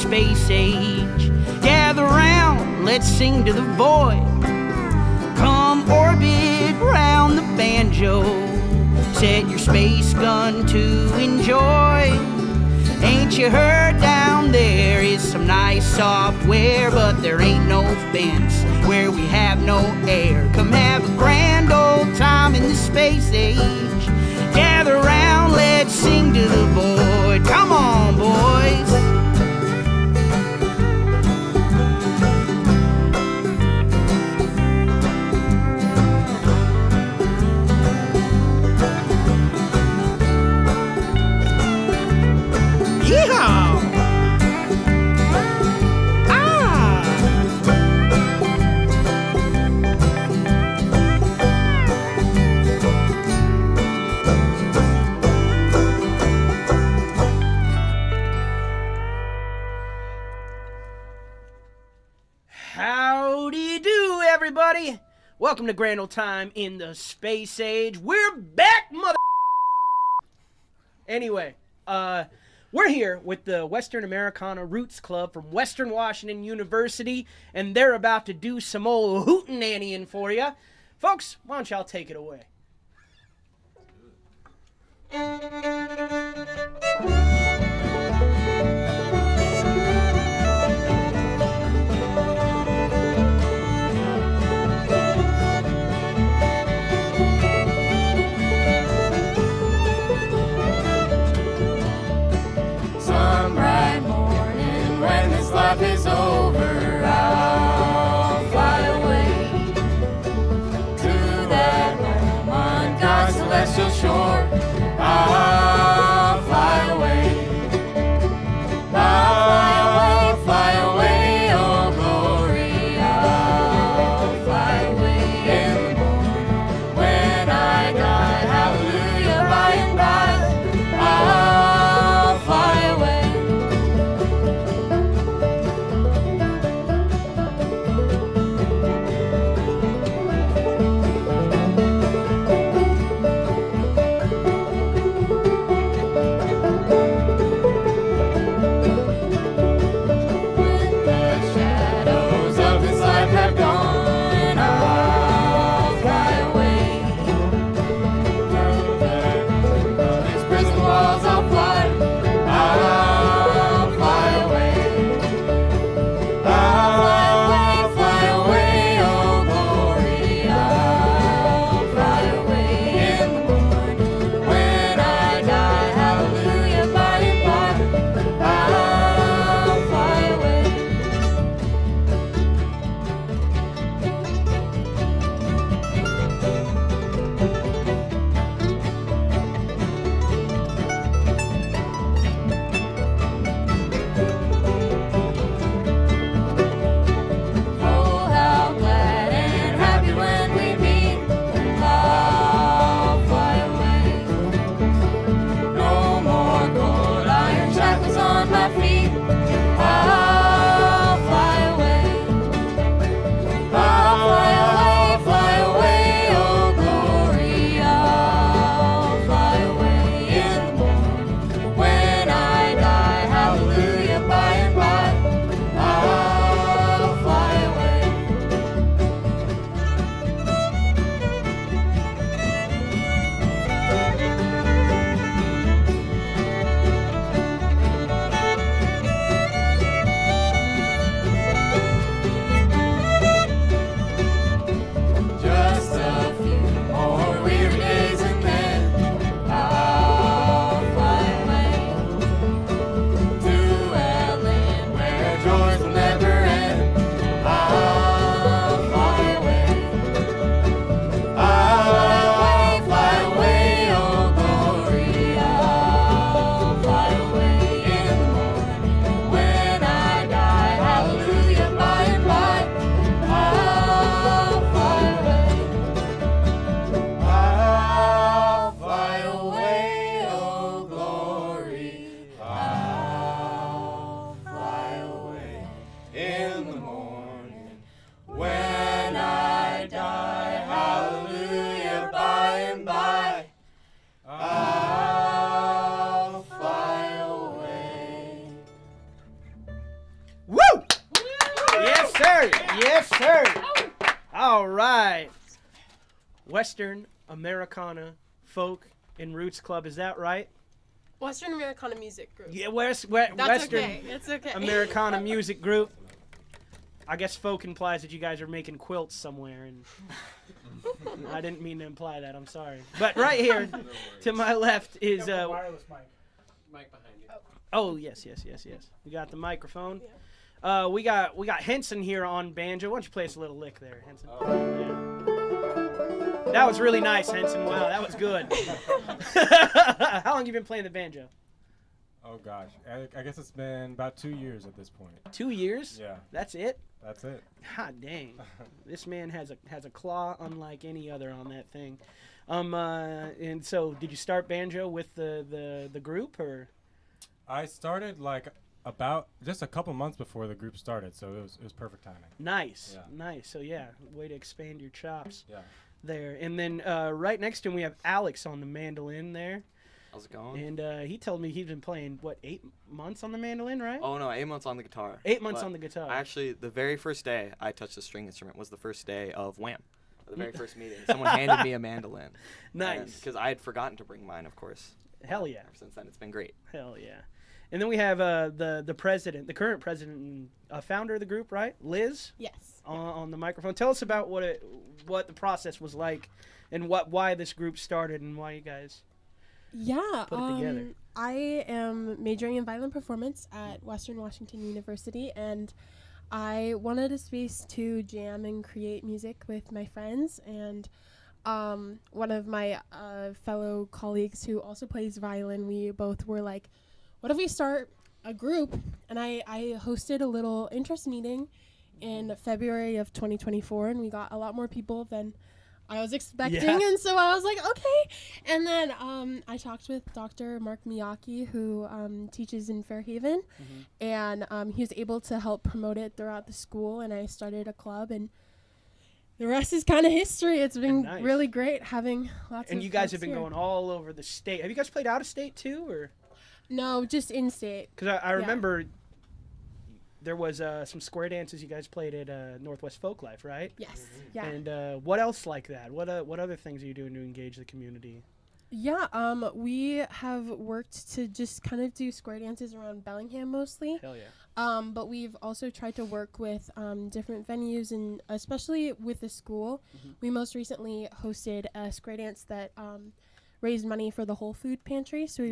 space age. Gather round, let's sing to the void. Come orbit round the banjo. Set your space gun to enjoy. Ain't you heard down there is some nice software, but there ain't no fence where we have no air. Come have a grand old time in the space age. Gather round, let's sing to the void. Come on, boys. Howdy do, everybody. Welcome to Grand Old Time in the Space Age. We're back, mother... Anyway, we're here with the Western Americana Roots Club from Western Washington University, and they're about to do some old hootenannying for you. Folks, why don't y'all take it away? Life is over, I'll fly away to that home on God's celestial shore. I'll fly away, I'll fly away, oh glory. I'll fly away in the morning when I die. Hallelujah, by and by, I'll fly away. sir. Yes, sir. All right. Western Americana Folk and Roots Club, is that right? Western Americana Music Group. Yeah, That's Western okay. It's okay. Americana Music Group. I guess folk implies that you guys are making quilts somewhere, and I didn't mean to imply that. I'm sorry. But right here, to my left is wireless mic. Mic behind you. oh yes. We got the microphone. We got Henson here on banjo. Why don't you play us a little lick there, Henson? Yeah. That was really nice, Henson. Wow, that was good. How long have you been playing the banjo? Oh gosh, I guess it's been about 2 years at this point. 2 years? Yeah. That's it? That's it. God dang. This man has a claw unlike any other on that thing. And so did you start banjo with the group, or? I started like about just a couple months before the group started, so it was perfect timing. Nice. Yeah. Nice. So yeah, way to expand your chops Yeah. there. And then right next to him we have Alex on the mandolin there. How's it going? And he told me he's been playing, 8 months on the mandolin, right? Oh no, 8 months on the guitar. 8 months But on the guitar. Actually, the very first day I touched a string instrument was the first day of Wham. The very first meeting. Someone handed me a mandolin. Nice. Because I had forgotten to bring mine, of course. Hell yeah. Ever since then, it's been great. Hell yeah. And then we have the president, the current president and founder of the group, right? Liz, Yes. on the microphone. Tell us about what the process was like, and why this group started, and why you guys Yeah. put it together. I am majoring in violin performance at Western Washington University, and I wanted a space to jam and create music with my friends. And one of my fellow colleagues who also plays violin, we both were like, what if we start a group? And I hosted a little interest meeting in February of 2024, and we got a lot more people than I was expecting. Yeah. And so I was like, okay. And then I talked with Dr. Mark Miyake, who teaches in Fairhaven, and he was able to help promote it throughout the school, and I started a club, and the rest is kind of history. It's been Nice. really great having lots of And you guys folks have been here. going all over the state. Have you guys played out of state too, or? No, just in-state. Because I remember there was some square dances you guys played at Northwest Folklife, right? Yes. Yeah. And what else like that? What other things are you doing to engage the community? Yeah, we have worked to just kind of do square dances around Bellingham mostly. Hell yeah. But we've also tried to work with different venues, and especially with the school. We most recently hosted a square dance that raised money for the Whole Food Pantry. So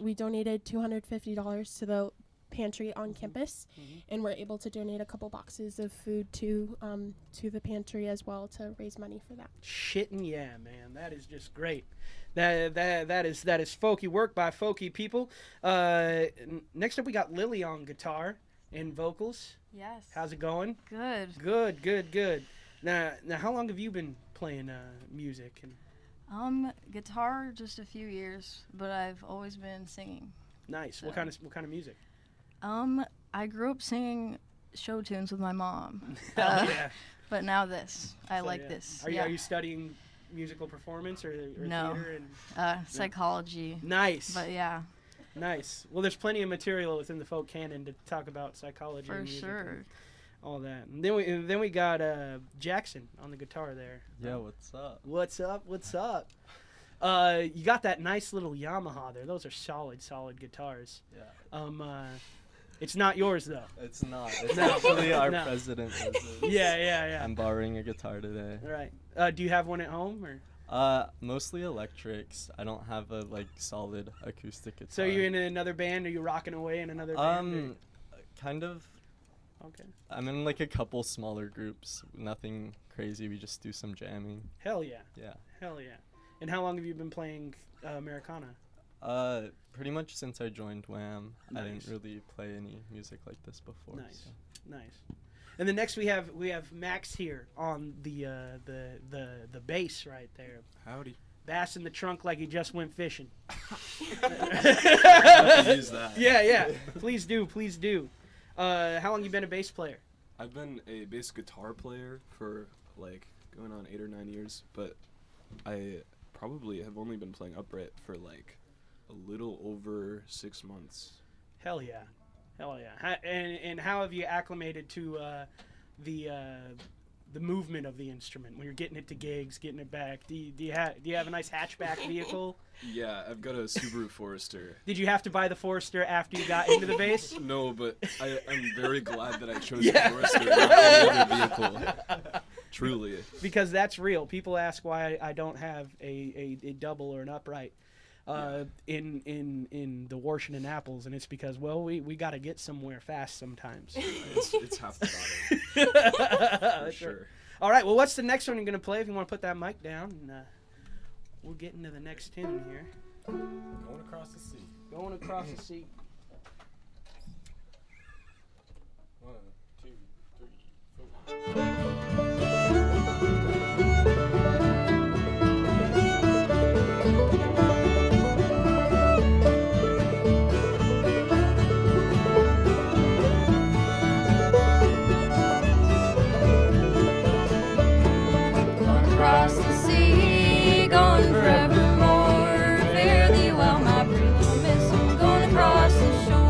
we donated $250 to the pantry on campus, and we're able to donate a couple boxes of food to the pantry as well to raise money for that. Shit and yeah, man, that is just great. That is folky work by folky people. Next up, we got Lily on guitar and vocals. Yes. How's it going? Good. Good. Now, how long have you been playing music? And Guitar just a few years, but I've always been singing. nice. So- What kind of music? I grew up singing show tunes with my mom. Hell yeah. But now this. I So, like yeah. this. Are yeah. you studying musical performance or No. theater? And Psychology. nice. But yeah, Nice. Well, there's plenty of material within the folk canon to talk about psychology for and music sure. and all that. And then we got Jaxon on the guitar there. Yeah, what's up? What's up? You got that nice little Yamaha there. Those are solid guitars. Yeah. It's not yours though. It's not. It's No. actually our No. president. Yeah. I'm borrowing a guitar today. All right. Do you have one at home or? Mostly electrics. I don't have a solid acoustic guitar. So you're in another band? Are you rocking away in another band? Kind of. Okay. I'm in a couple smaller groups. Nothing crazy. We just do some jamming. Hell yeah. Yeah. Hell yeah. And how long have you been playing Americana? Pretty much since I joined Wham. I Nice. didn't really play any music like this before. Nice. so. Nice. And then next we have Max here on the bass right there. Howdy. Bass in the trunk like he just went fishing. Use that. Yeah. Please do. How long you been a bass player? I've been a bass guitar player for going on 8 or 9 years, but I probably have only been playing upright for a little over 6 months. Hell yeah. And how have you acclimated to the movement of the instrument when you're getting it to gigs, getting it back? Do you have a nice hatchback vehicle? Yeah, I've got a Subaru Forester. Did you have to buy the Forester after you got into the bass? No, but I'm very glad that I chose the Forester, not any other vehicle. Truly. Because that's real. People ask why I don't have a double or an upright in the Washington Apples, and it's because, well, we got to get somewhere fast sometimes. It's half the battle. For sure. All right, well, what's the next one you're going to play if you want to put that mic down? And, we'll get into the next tune here. Going across the sea. Going across the sea. 1, 2, 3, 4. Across the sea, going forevermore. Fare thee well, my pretty little miss. I'm going across the shore.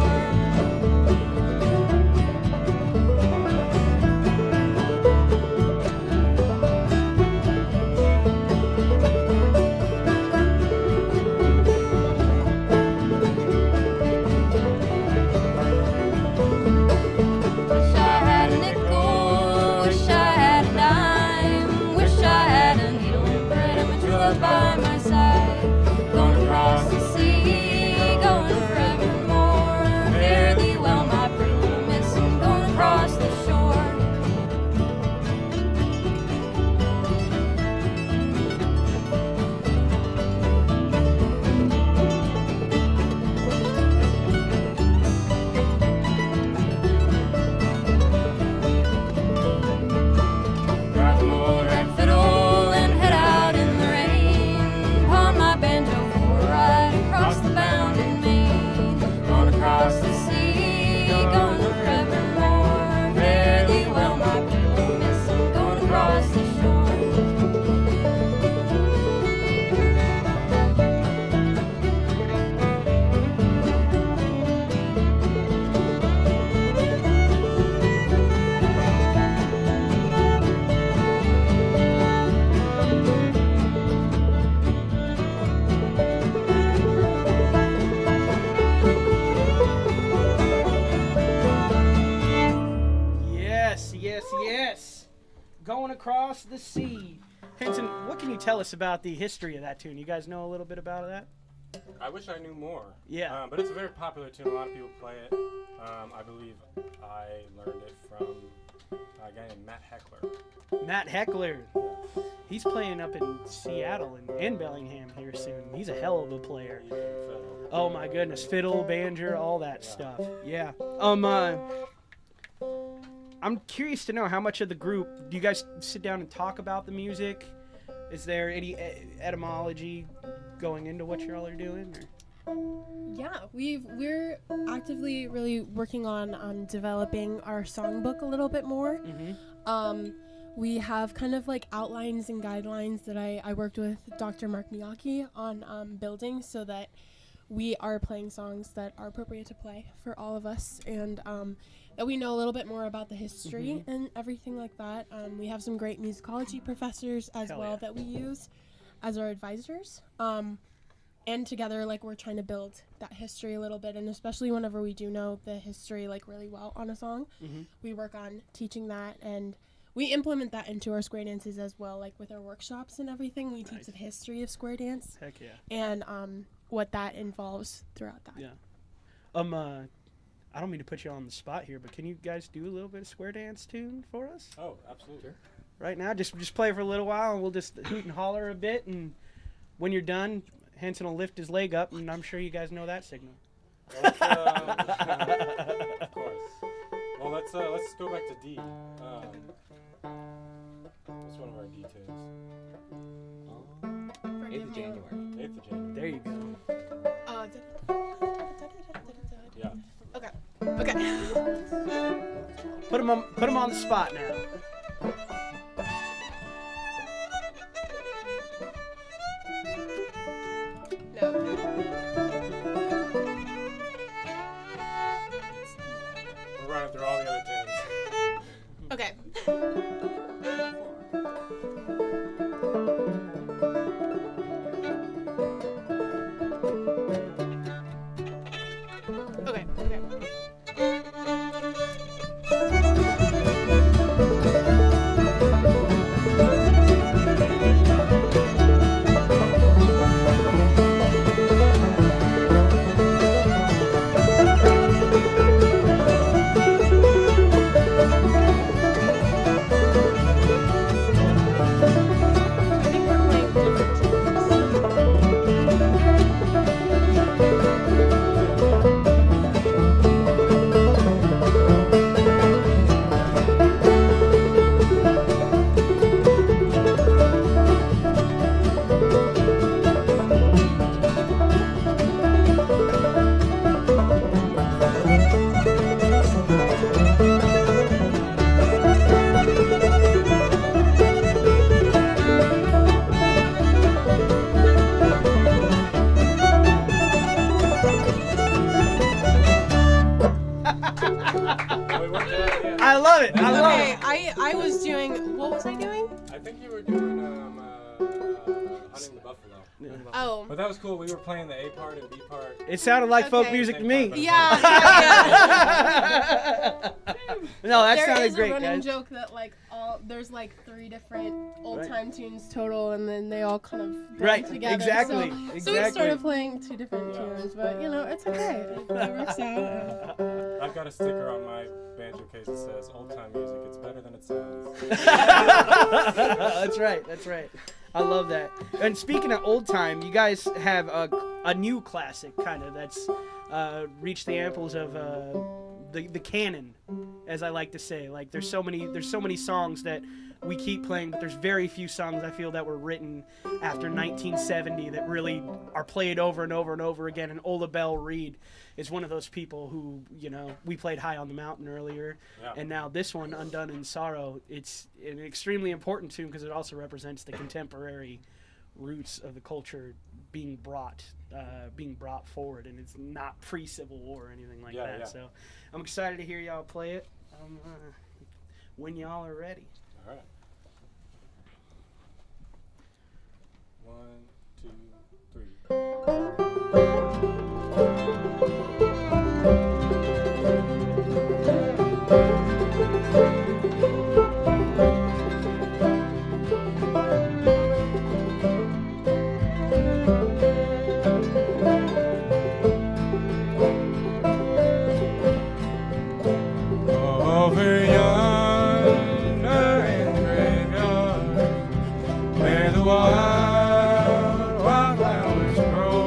Wish I had a nickel, wish I had a dime, wish I had a needle and thread and my true love by my side. Going across the sea, going forevermore. Fare thee well, my pretty little miss. I'm going across the shore. Grab the old red fiddle and head out in the rain. Pawn my banjo for a ride across the bounding main. Going across the sea, going forevermore. Fare thee well, my pretty little miss. I'm going across the shore. Yes. Going across the sea. Henson, what can you tell us about the history of that tune? You guys know a little bit about that? I wish I knew more. Yeah. But it's a very popular tune. A lot of people play it. I believe I learned it from a guy named Matt Heckler. Matt Heckler. He's playing up in Seattle and Bellingham here soon. He's a hell of a player. Oh my goodness, fiddle, banjo, all that stuff. Yeah. I'm curious to know how much of the group, do you guys sit down and talk about the music? Is there any etymology going into what y'all are doing? Or? Yeah, we're actively really working on developing our songbook a little bit more. Mm-hmm. We have kind of like outlines and guidelines that I worked with Dr. Mark Miyake on building so that we are playing songs that are appropriate to play for all of us, and that we know a little bit more about the history and everything like that. We have some great musicology professors as that we use as our advisors. And together, like, we're trying to build that history a little bit, and especially whenever we do know the history, like, really well on a song, we work on teaching that, and we implement that into our square dances as well, like, with our workshops and everything. We teach the history of square dance. Heck yeah. And what that involves throughout that. Yeah. I don't mean to put you on the spot here, but can you guys do a little bit of square dance tune for us? Oh, absolutely. Sure. Right now, just play for a little while, and we'll just hoot and holler a bit, and when you're done, Henson will lift his leg up, and I'm sure you guys know that signal. Well, of course. Well, let's go back to D. What's one of our D tunes? 8th of January. 8th of January. There you go. Yeah. Okay. Put him on the spot now. No. We're running through all the other tunes. Okay. it. I love Okay, it. I was doing. What was I doing? I think you were doing Hunting the Buffalo. Oh. But that was cool. We were playing the A part and B part. It sounded like folk Okay. music to me. Yeah. No, that There sounded is great, a running guys. joke that there's like 3 different old time tunes total, and then they all kind of blend Right, together. exactly, So we exactly. started playing 2 different tunes, but it's okay. It works out. I've got a sticker on my banjo case that says "Old time music. It's better than it sounds." That's right. That's right. I love that. And speaking of old time, you guys have a new classic kind of that's reached the amples of the canon, as I like to say. Like there's so many songs that we keep playing, but there's very few songs I feel that were written after 1970 that really are played over and over and over again. And Olde Reed is one of those people who, we played High on the Mountain earlier, and now this one, Undone in Sorrow, it's an extremely important tune because it also represents the contemporary roots of the culture being brought forward, and it's not pre-Civil War or anything like that. Yeah. So I'm excited to hear y'all play it when y'all are ready. All right. 1, 2, 3. Over yonder in the graveyard, where the wild flowers grow.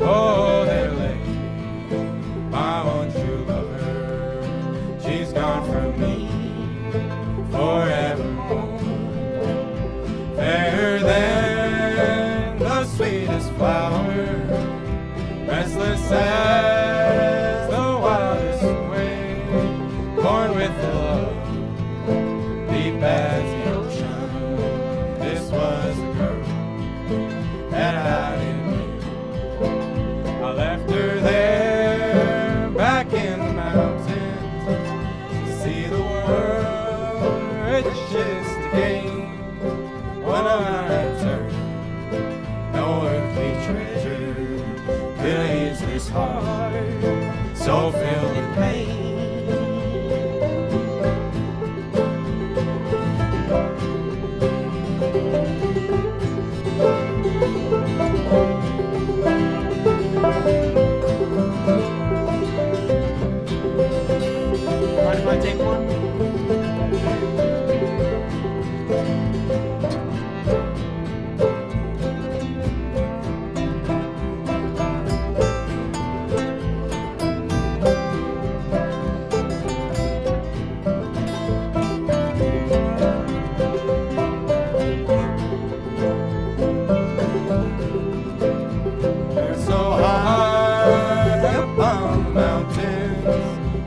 Oh, there lady, my one true lover, she's gone from me forevermore. Fairer than the sweetest flower, restless as the wildest wave, born with the love deep as the ocean. This was the girl that I knew. I left her there back in the mountains to see the world riches to gain. When I returned, no earthly treasure could ease this heart so filled with pain. Mind if I take one? They're so high up on the mountains,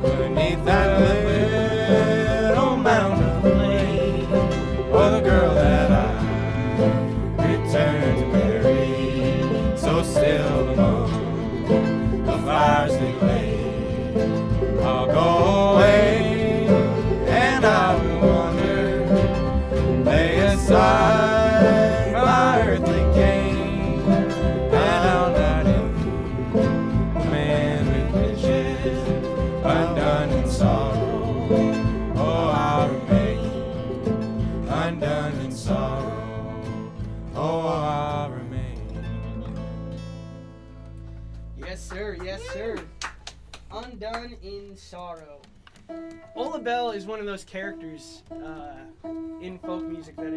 beneath that little mountain of flame. Oh, the girl that I returned to marry, so still among the fires they lay. I'll go away and I will wander, lay aside my earthly gain, and I'll not envy the man with riches, undone in sorrow. Oh, I'll remain undone in sorrow. Oh, I'll remain. Yes, sir. Yes, sir. Undone in Sorrow. Ola Bell is one of those characters in folk music that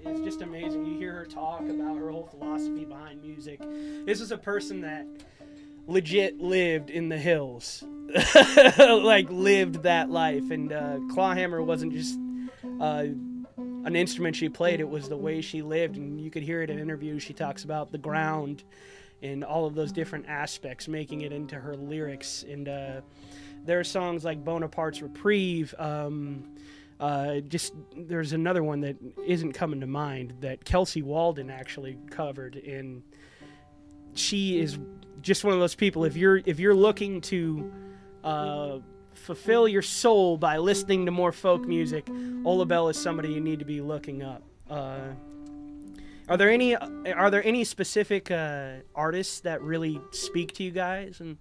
is just amazing. You hear her talk about her whole philosophy behind music. This is a person that legit lived in the hills, like lived that life. And clawhammer wasn't just an instrument she played, it was the way she lived. And you could hear it in interviews. She talks about the ground and all of those different aspects, making it into her lyrics. And there are songs like Bonaparte's Reprieve. Just there's another one that isn't coming to mind that Kelsey Walden actually covered, and she is just one of those people. If you're looking to fulfill your soul by listening to more folk music, Olde is somebody you need to be looking up. Are there any specific artists that really speak to you guys and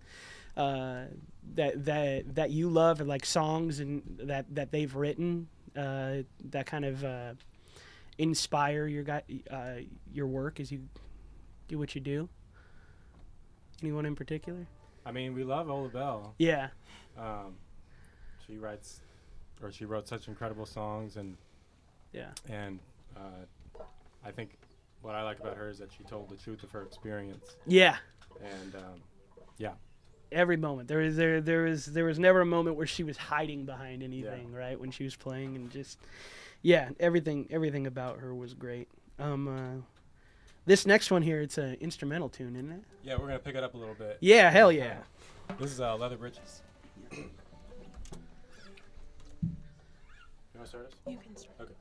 that you love, or like songs and that they've written that kind of inspire your work as you do what you do? Anyone in particular? I mean, we love Olde. Yeah. She wrote such incredible songs, and yeah. And I think what I like about her is that she told the truth of her experience. Yeah. And yeah. Every moment there was never a moment where she was hiding behind anything, right? When she was playing, and just everything about her was great. This next one here, it's an instrumental tune, isn't it? Yeah, we're gonna pick it up a little bit. Yeah, hell yeah. This is Leather Britches. You want to start us? You can start. Okay.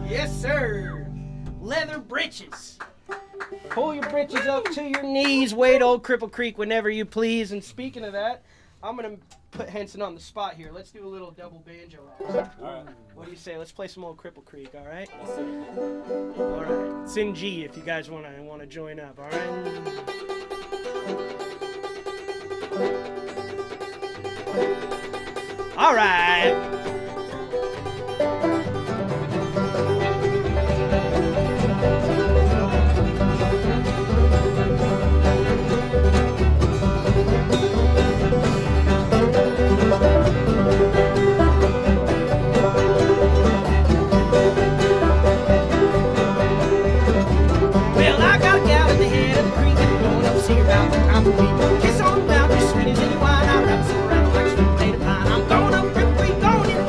Yes, sir. Leather britches. Pull your britches up to your knees. Wade Old Cripple Creek whenever you please. And speaking of that, I'm going to put Henson on the spot here. Let's do a little double banjo act. All right. What do you say? Let's play some old Cripple Creek, all right? Let's do it. All right. It's in G if you guys want to join up, all right? All right. Well, I got a gal at the head of the creek and going up to see her about the time to be. Kiss on down, just sweet as any wine. I wrap so around like sweet potato pie. I'm going up Cripple Creek, going in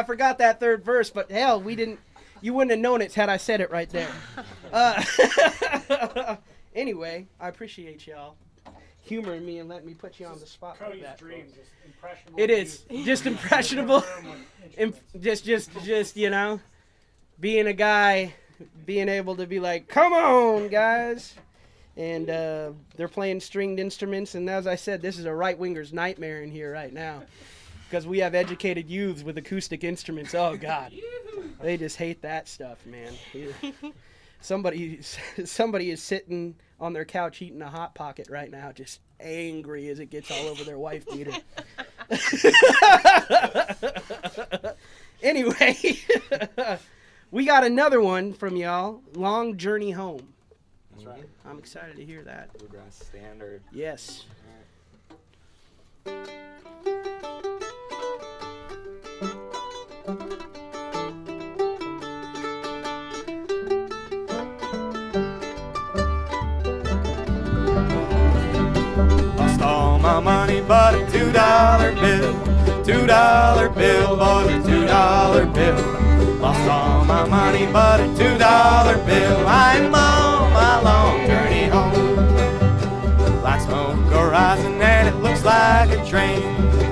forgot that third verse, but hell, you wouldn't have known it had I said it right there. Anyway, I appreciate y'all humoring me and letting me put you on the spot like that. Dream, just impressionable. It is just impressionable. Just being a guy, being able to be like, come on, guys. And they're playing stringed instruments, and as I said, this is a right-winger's nightmare in here right now. Because we have educated youths with acoustic instruments. Oh, God. They just hate that stuff, man. Somebody is sitting on their couch eating a Hot Pocket right now, just angry as it gets all over their wife beater. Anyway, we got another one from y'all, Long Journey Home. That's right. I'm excited to hear that. Bluegrass standard. Yes. Lost all my money but a $2 bill. $2 bill, boys, a $2 bill. Lost all my money but a $2 bill. I'm on my long journey home. Black smoke horizon and it looks like a train.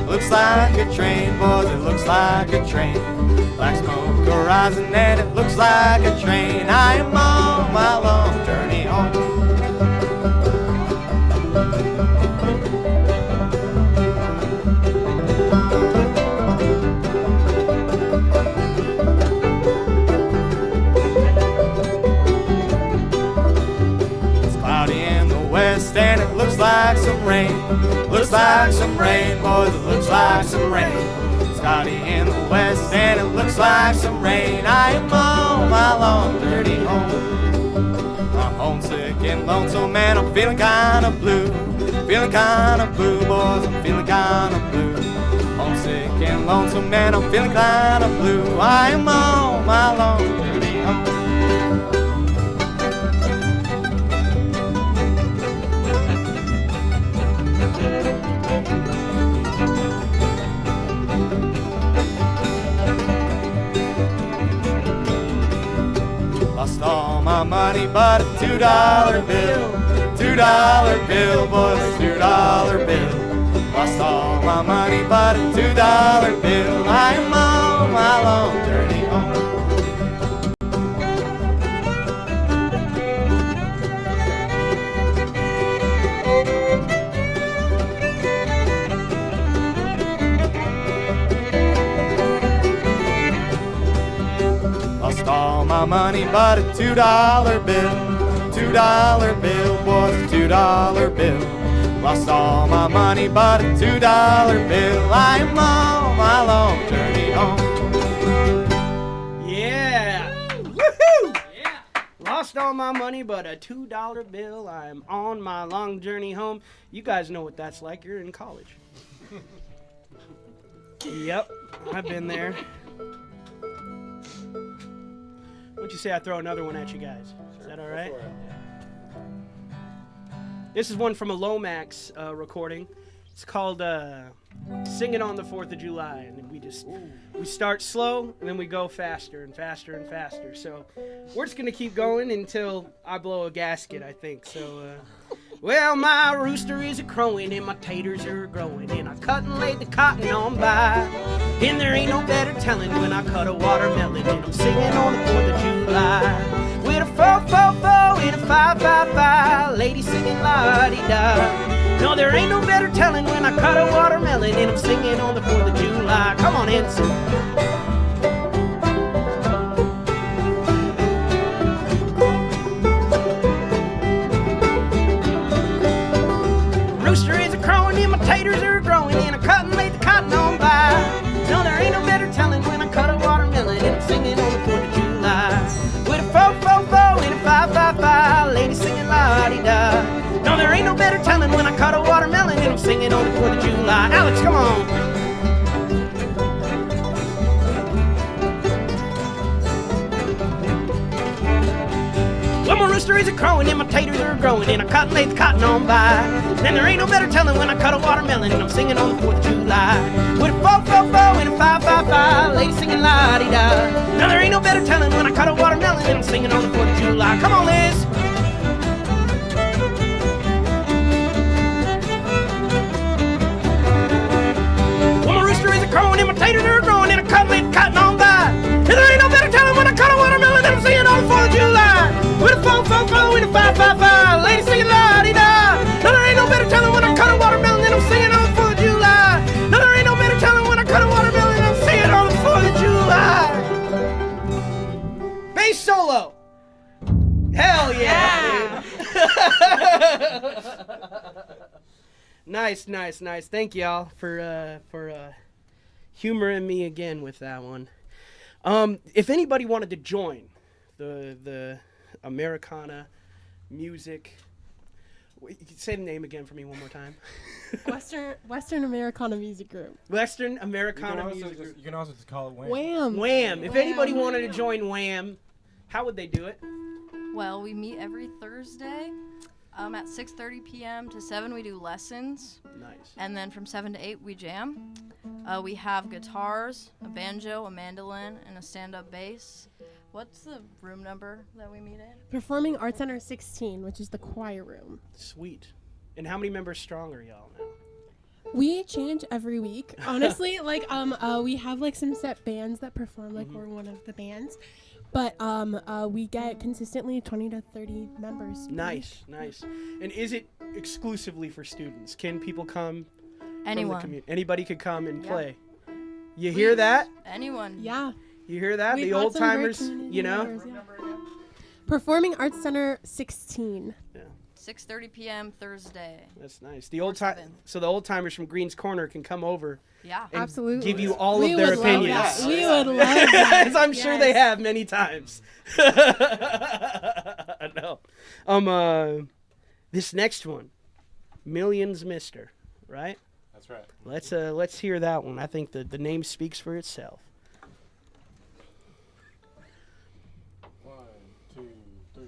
Looks like a train, boys, it looks like a train. Black smoke horizon and it looks like a train. I am on my long journey home. And it looks like some rain. Looks like some rain, boys, it looks like some rain. It's cloudy in the west and it looks like some rain. I am on my long journey home. I'm homesick and lonesome, man, I'm feeling kinda blue. Feeling kinda blue, boys, I'm feeling kinda blue. Homesick and lonesome, man, I'm feeling kinda blue. I am on my long journey home. Lost all my money but a $2 bill. $2 bill, boys, a $2 bill. Lost all my money but a $2 bill. I'm on my long journey home. Lost all my money but a $2 bill. $2 bill, boys, a $2 bill. Lost all my money but a $2 bill. I'm on my long journey home. Yeah. Woohoo! Yeah. Lost all my money but a $2 bill. I'm on my long journey home. You guys know what that's like. You're in college. Yep, I've been there. What'd you say I throw another one at you guys? Is that all right? This is one from a Lomax recording. It's called Singing on the 4th of July. And we start slow and then we go faster and faster and faster. So we're just going to keep going until I blow a gasket, I think. So, well, my rooster is a-crowing and my taters are growing and I cut and laid the cotton on by. And there ain't no better telling when I cut a watermelon and I'm singing on the 4th of July. With a 4-4-4 and a 5-5-5, lady singing la-di-da. No, there ain't no better telling when I cut a watermelon and I'm singing on the 4th of July. Come on, Henson. Rooster is a-crowing and my taters are growing and I cut and laid the cotton on by. No, there ain't no better telling when I cut a watermelon and I'm singing on the 4th of July. With a 4-4-4 and a 5-5-5, lady singing la-di-da. No, there ain't no better telling when I cut a watermelon and I'm singing on the 4th of July. Alex, come on. Well, my rooster is a crowing and my taters are growing and I cotton laid the cotton on by. Then there ain't no better telling when I cut a watermelon and I'm singing on the 4th of July. With a fo fo fo and a 5 lady singing la di da. Now there ain't no better telling when I cut a watermelon and I'm singing on the 4th of July. Come on, Liz. Well, my rooster is a crowing and my taters are growing and I cotton laid the cotton on by. And there ain't no better telling when I cut a watermelon and I'm singing on the 4th of July. With a fo fo fo and a 5 lady singing la di da. Now there ain't no better telling when I cut a watermelon and I'm singing on the 4th of July. Now there ain't no better telling when I cut a watermelon and I'm singing on the 4th of July. Bass solo. Hell yeah. Nice. Thank y'all for humoring me again with that one. If anybody wanted to join the Americana Music, you can say the name again for me one more time. Western Americana Music Group. Western Americana Music Group. You can also just call it Wham. Wham. Wham. If anybody wanted to join Wham, how would they do it? Well, we meet every Thursday at 6:30 p.m. to 7. We do lessons. Nice. And then from 7 to 8, we jam. We have guitars, a banjo, a mandolin, and a stand-up bass. What's the room number that we meet in? Performing Arts Center 16, which is the choir room. Sweet. And how many members strong are y'all now? We change every week. Honestly, we have some set bands that perform, we're one of the bands. But we get consistently 20 to 30 members. Nice. And is it exclusively for students? Can people come? Anyone. From the community? Anybody could come and play. You hear that? Anyone. Yeah. You hear that? We've the got old some great timers, community you know? members, yeah. Performing Arts Center 16. Yeah. 6:30 p.m. Thursday. That's nice. The old time, so the old timers from Green's Corner can come over. Yeah. And Absolutely. give you all We of their would love opinions. that. We would love that. As I'm sure they have many times. I know. This next one, Millions Mister, right? That's right. Let's hear that one. I think the name speaks for itself. 1, 2, 3.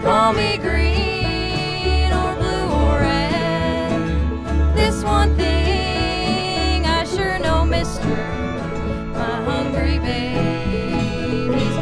Call me green or blue or red. This one thing I sure know, mister, my hungry baby's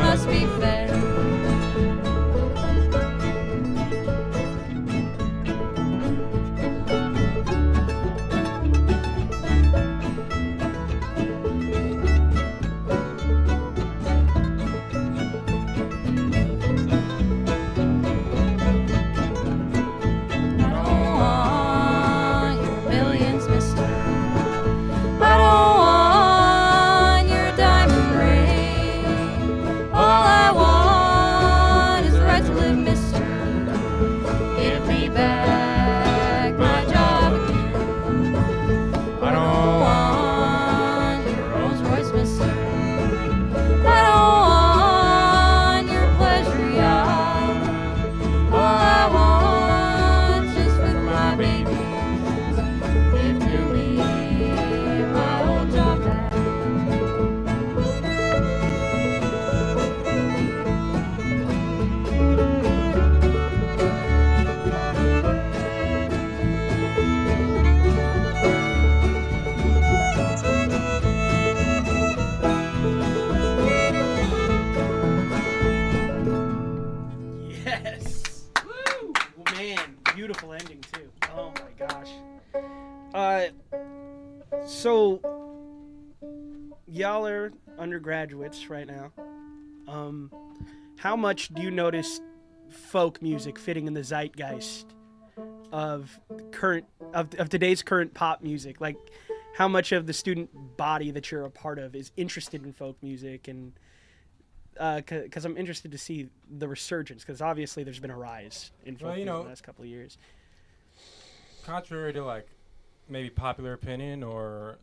Man, beautiful ending too. Oh my gosh. So y'all are undergraduates right now. How much do you notice folk music fitting in the zeitgeist of today's current pop music? Like, how much of the student body that you're a part of is interested in folk music? And because I'm interested to see the resurgence, because obviously there's been a rise in folk music in the last couple of years. Contrary to like maybe popular opinion or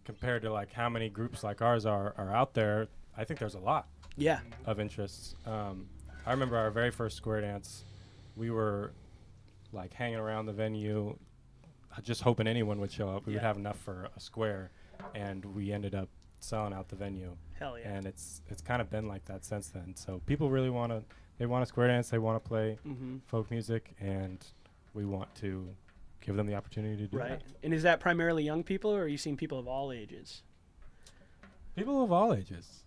compared to like how many groups like ours are out there, I think there's a lot of interests. I remember our very first square dance, we were like hanging around the venue just hoping anyone would show up. We would have enough for a square, and we ended up selling out the venue. Hell yeah. And it's kind of been like that since then. So people really want to square dance, they want to play folk music, and we want to give them the opportunity to do that. And is that primarily young people, or are you seeing people of all ages? People of all ages.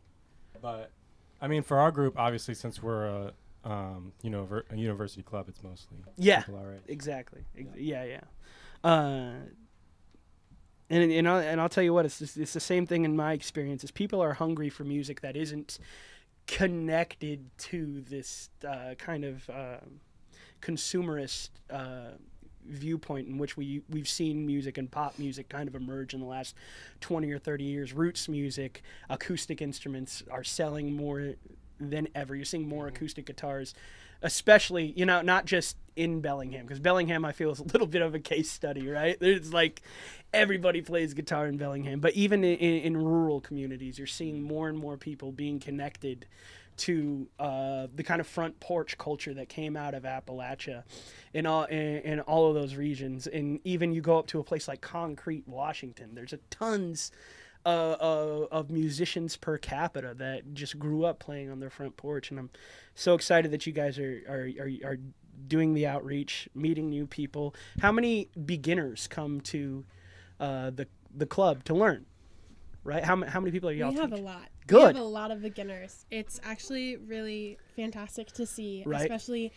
But I mean, for our group, obviously, since we're a university club, it's mostly people our age. Exactly. And I'll tell you what, it's the same thing in my experience. Is people are hungry for music that isn't connected to this kind of consumerist viewpoint in which we've seen music and pop music kind of emerge in the last 20 or 30 years. Roots music, acoustic instruments are selling more than ever. You're seeing more acoustic guitars, especially, not just in Bellingham, because Bellingham, I feel, is a little bit of a case study, right? There's like everybody plays guitar in Bellingham, but even in rural communities, you're seeing more and more people being connected to the kind of front porch culture that came out of Appalachia in all of those regions. And even you go up to a place like Concrete, Washington, there's tons of musicians per capita that just grew up playing on their front porch. And I'm so excited that you guys are doing the outreach, meeting new people. How many beginners come to the club to learn? Right? How many people are y'all We have teaching? a lot. Good. We have a lot of beginners. It's actually really fantastic to see, especially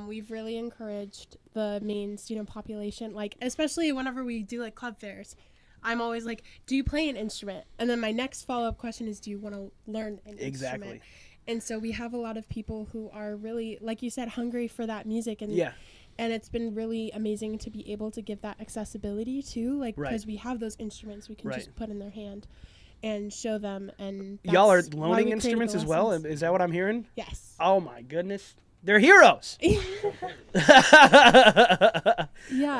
we've really encouraged the main student population, like especially whenever we do like club fairs. I'm always like, do you play an instrument? And then my next follow-up question is, do you want to learn an instrument? And so we have a lot of people who are really, like you said, hungry for that music. And and it's been really amazing to be able to give that accessibility too, like because we have those instruments we can just put in their hand and show them. And y'all are loaning instruments as well? Is that what I'm hearing? Yes. Oh my goodness. They're heroes. Yeah,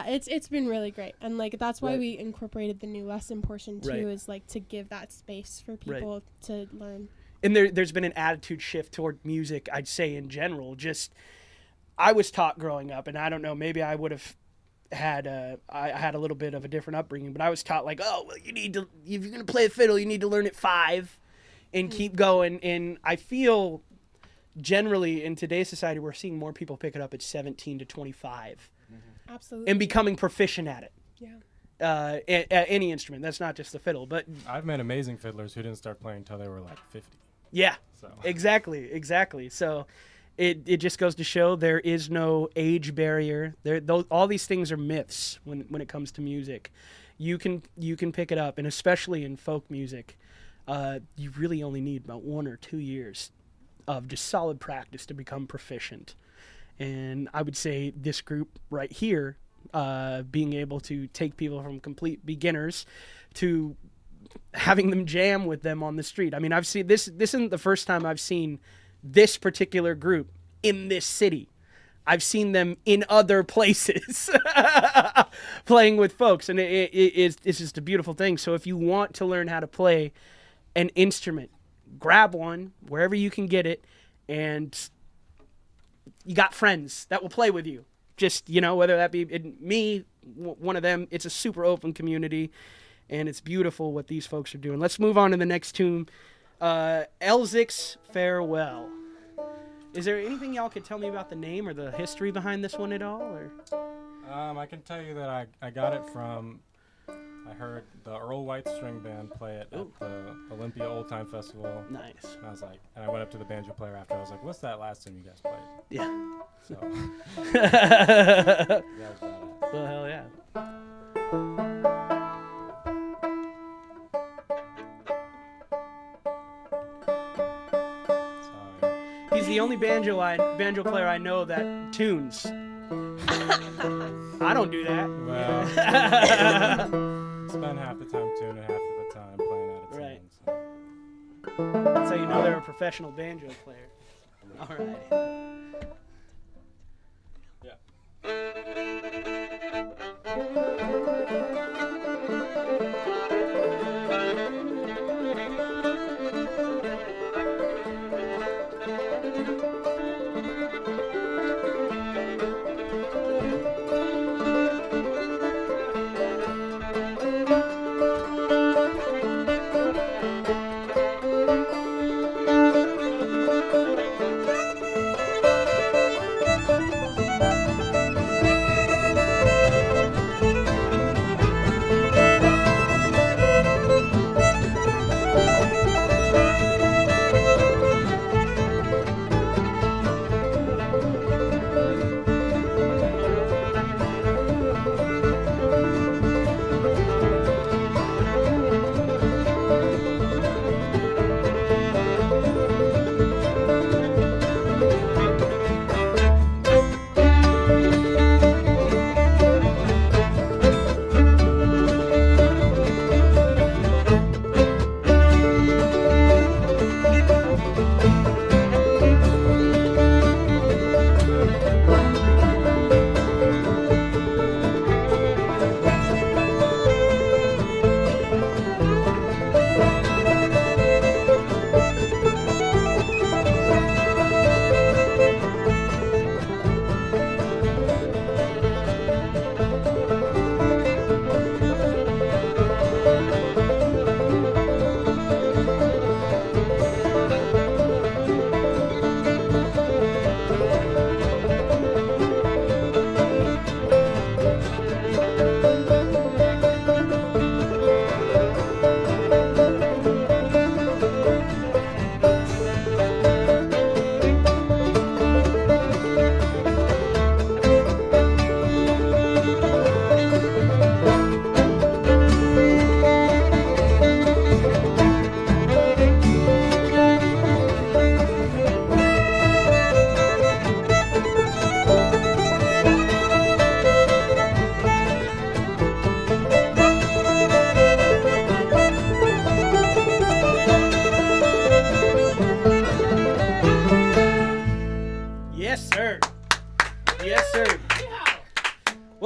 it's been really great. And like that's why we incorporated the new lesson portion too, is like to give that space for people to learn. And there's been an attitude shift toward music, I'd say, in general. Just, I was taught growing up, and I don't know, maybe I would have had I had a little bit of a different upbringing, but I was taught like, oh, well, you need to, if you're going to play a fiddle, you need to learn at 5 and keep going. And I feel generally in today's society, we're seeing more people pick it up at 17 to 25. Absolutely. And becoming proficient at it. Yeah. At any instrument. That's not just the fiddle, but I've met amazing fiddlers who didn't start playing until they were like 50. Yeah, so. Exactly. So it just goes to show there is no age barrier. All these things are myths when it comes to music. You can pick it up, and especially in folk music, you really only need about 1 or 2 years of just solid practice to become proficient. And I would say this group right here, being able to take people from complete beginners to having them jam with them on the street. I mean, I've seen this isn't the first time I've seen this particular group in this city. I've seen them in other places playing with folks, and it's just a beautiful thing. So if you want to learn how to play an instrument, grab one wherever you can get it, and you got friends that will play with you. Just, whether that be me, one of them, it's a super open community. And it's beautiful what these folks are doing. Let's move on to the next tune. Elzic's Farewell. Is there anything y'all could tell me about the name or the history behind this one at all? Or? I can tell you that I got it from, I heard the Earl White String Band play it at the Olympia Old Time Festival. Nice. And I went up to the banjo player after. I was like, what's that last tune you guys played? Yeah. So. Well, hell yeah. He's the only banjo player I know that tunes. I don't do that. Well, spend half the time tuning, half of the time playing out of tune. Right. So. That's how you know they're a professional banjo player. All right.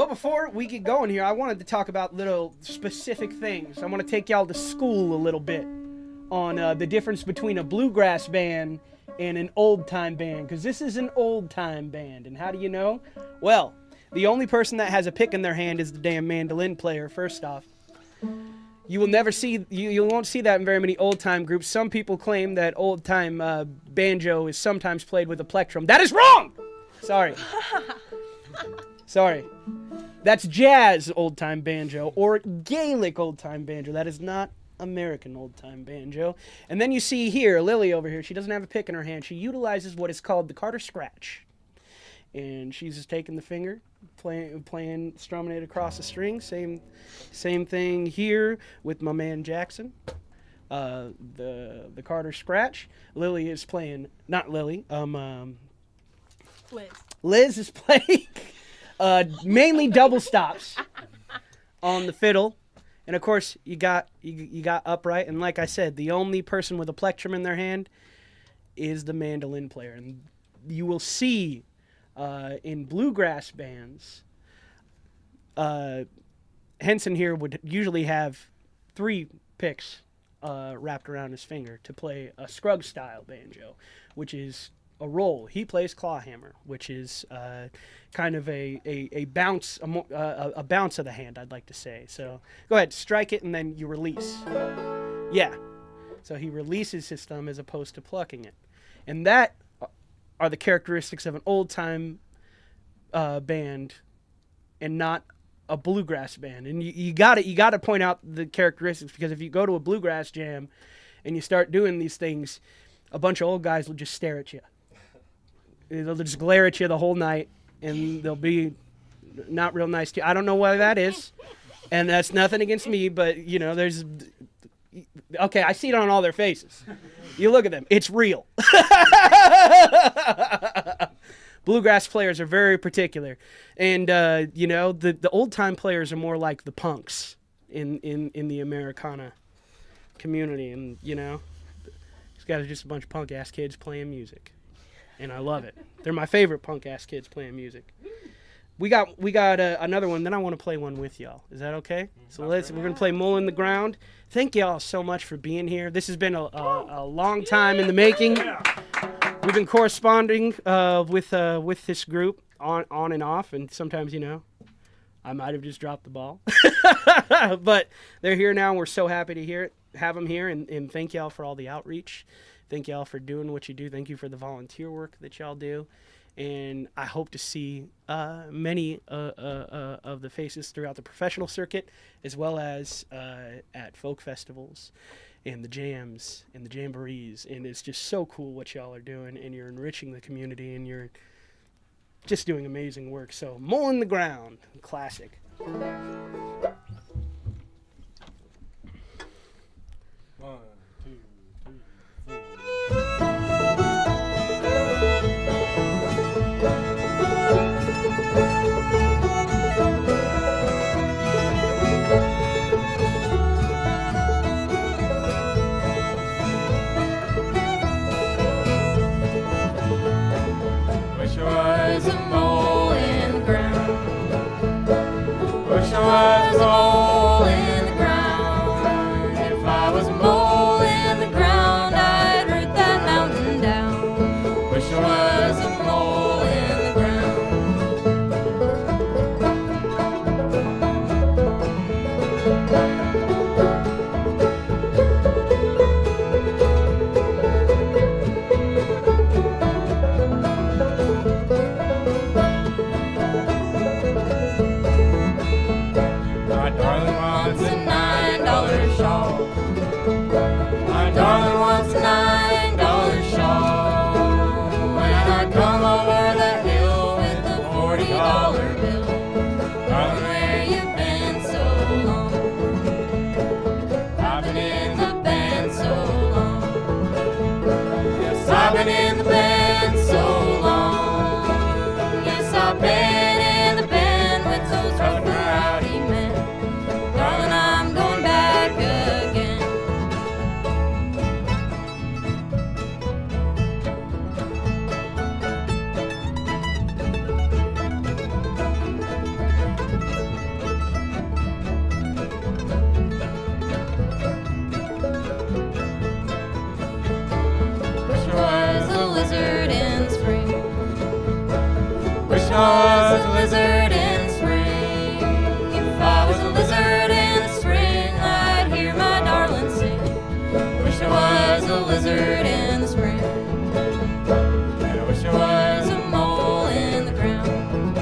Before we get going here, I wanted to talk about little specific things. I want to take y'all to school a little bit on the difference between a bluegrass band and an old-time band, because this is an old-time band. And how do you know? Well, the only person that has a pick in their hand is the damn mandolin player, first off. You will never see, you won't see that in very many old-time groups. Some people claim that old-time banjo is sometimes played with a plectrum. That is wrong! Sorry. Sorry. That's jazz old-time banjo or Gaelic old-time banjo. That is not American old-time banjo. And then you see here, Lily over here, she doesn't have a pick in her hand. She utilizes what is called the Carter scratch. And she's just taking the finger, playing, strumming it across the string. Same thing here with my man Jaxon. The Carter scratch. Lily is playing, not Lily, Liz. Liz is playing mainly double stops on the fiddle. And of course, you got upright. And like I said, the only person with a plectrum in their hand is the mandolin player. And you will see in bluegrass bands, Henson here would usually have 3 picks wrapped around his finger to play a Scruggs style banjo, which is a roll. He plays clawhammer, which is kind of a bounce, a bounce of the hand, I'd like to say. So go ahead, strike it, and then you release. Yeah. So he releases his thumb as opposed to plucking it. And that are the characteristics of an old-time band and not a bluegrass band. And you gotta point out the characteristics, because if you go to a bluegrass jam and you start doing these things, a bunch of old guys will just stare at you. They'll just glare at you the whole night, and they'll be not real nice to you. I don't know why that is, and that's nothing against me, but, you know, there's... Okay, I see it on all their faces. You look at them. It's real. Bluegrass players are very particular. And, you know, the old-time players are more like the punks in the Americana community. And, you know, it's got just a bunch of punk-ass kids playing music. And I love it. They're my favorite punk-ass kids playing music. We got another one. Then I want to play one with y'all. Is that okay? So we're going to play Mole in the Ground. Thank y'all so much for being here. This has been a long time in the making. We've been corresponding with this group on and off, and sometimes, you know, I might have just dropped the ball. But they're here now, and we're so happy to have them here, and thank y'all for all the outreach. Thank y'all for doing what you do. Thank you for the volunteer work that y'all do. And I hope to see many of the faces throughout the professional circuit, as well as at folk festivals and the jams and the jamborees. And it's just so cool what y'all are doing, and you're enriching the community, and you're just doing amazing work. So, Mole in the Ground, classic. One, two, three, four. Wish I was a mole in the ground. Wish I was a mole in the ground. If I was a mole in the ground, I'd root that mountain down. Wish I was a mole in the ground. My darling wants a $9 shawl. My darling wants a $9 shawl. When I come over the hill with a $40 bill. Darling, where you been so long? I've been in the band so long. Yes, I've been in the band so long. Yes, I've been in the band with those rough and rowdy men. Darling, I'm going back again. Wish I was a lizard in spring. Wish I was a lizard in spring. If I was a lizard in spring, I'd hear my darling sing. Wish I was a lizard in the spring. And I wish I was a mole in the ground.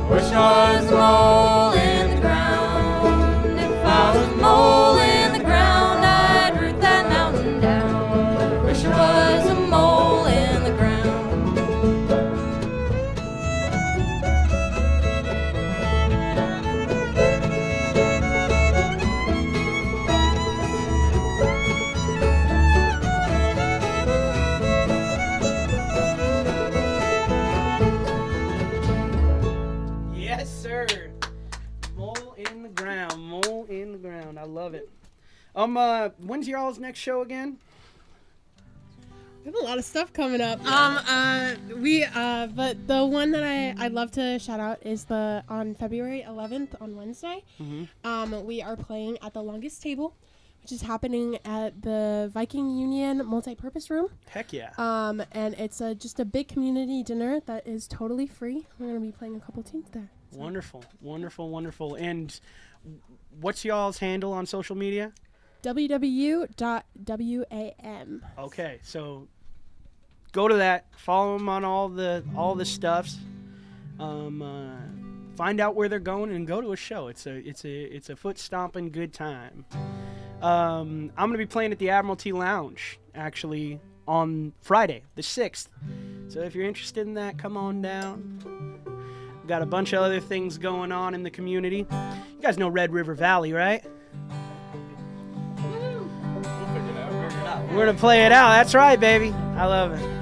Wish I was a mole in the ground. If I was a mole in the ground, I'd root that mountain down. Wish I was a mole in the ground. Yes, sir. Mole in the ground. Mole in the ground. I love it. When's y'all's next show again? We have a lot of stuff coming up. But the one that I'd love to shout out is on February 11th on Wednesday. Mm-hmm. We are playing at the Longest Table, which is happening at the Viking Union Multipurpose Room. Heck yeah. And it's just a big community dinner that is totally free. We're going to be playing a couple tunes there. So. Wonderful, wonderful, wonderful. And what's y'all's handle on social media? www.wam. Okay, so go to that. Follow them on all the stuffs. Find out where they're going and go to a show. It's a foot stomping good time. I'm gonna be playing at the Admiralty Lounge actually on Friday, the 6th. So if you're interested in that, come on down. We've got a bunch of other things going on in the community. You guys know Red River Valley, right? We're going to play it out. That's right, baby. I love it.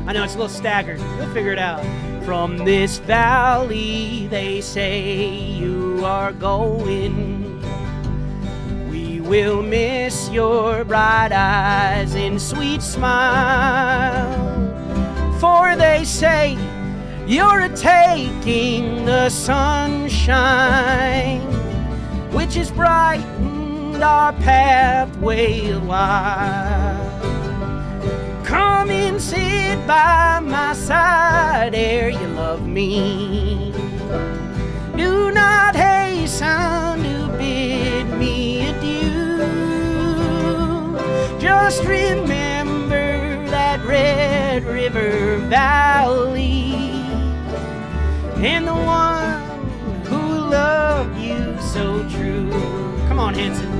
I know it's a little staggered. You'll figure it out. From this valley, they say you are going. We will miss your bright eyes and sweet smile. For they say you're a-taking the sunshine, which has brightened our pathway a while. Come and sit by my side ere you love me. Do not hasten to bid me adieu. Just remember that Red River Valley and the one who loved you so true. Come on, Henson.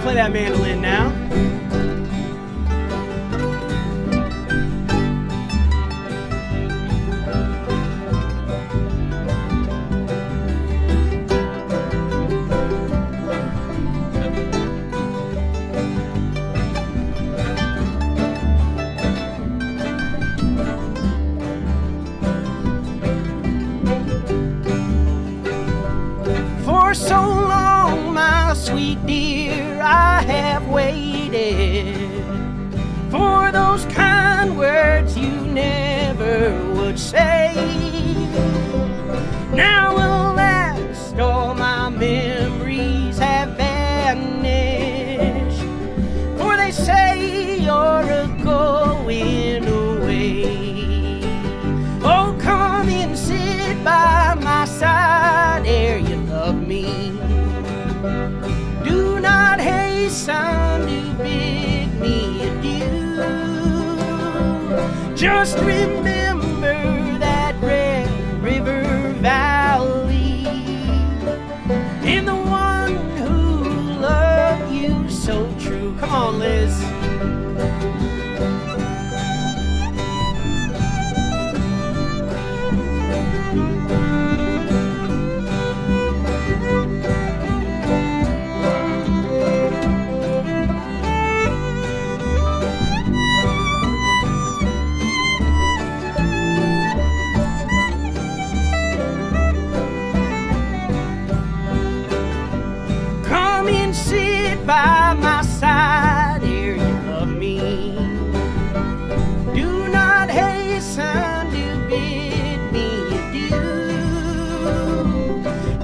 Play that mandolin now. For so long, my sweet dear, I have waited for those kind words you never would say. Now alas, all my memories have vanished, for they say you're a-going away. Oh, come and sit by my side ere you love me. Do not hasten to bid me adieu. Just remember that Red River Valley and the one who loved you so true. Come on, Liz. By my side ere you love me. Do not hasten to bid me adieu.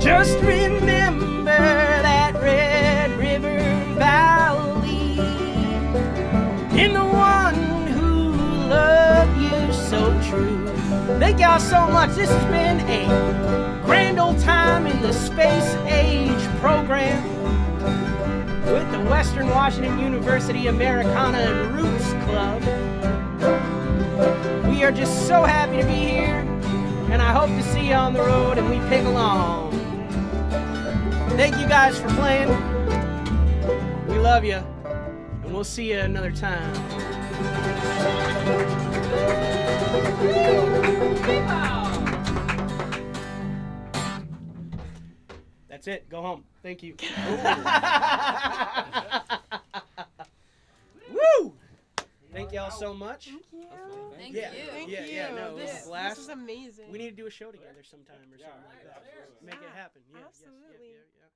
Just remember that Red River Valley and the one who loved you so true. Thank y'all so much. This has been a grand old time in the Space Age program with the Western Washington University Americana and Roots Club. We are just so happy to be here, and I hope to see you on the road and we pig along. Thank you guys for playing. We love you, and we'll see you another time. That's it. Go home. Thank you. Woo! Thank y'all so much. Thank you. Thank Yeah. you. Thank Yeah, you. yeah, no, it was a blast. This is amazing. We need to do a show together sometime or something like that. Make it happen. Yeah, yes, Absolutely. yeah.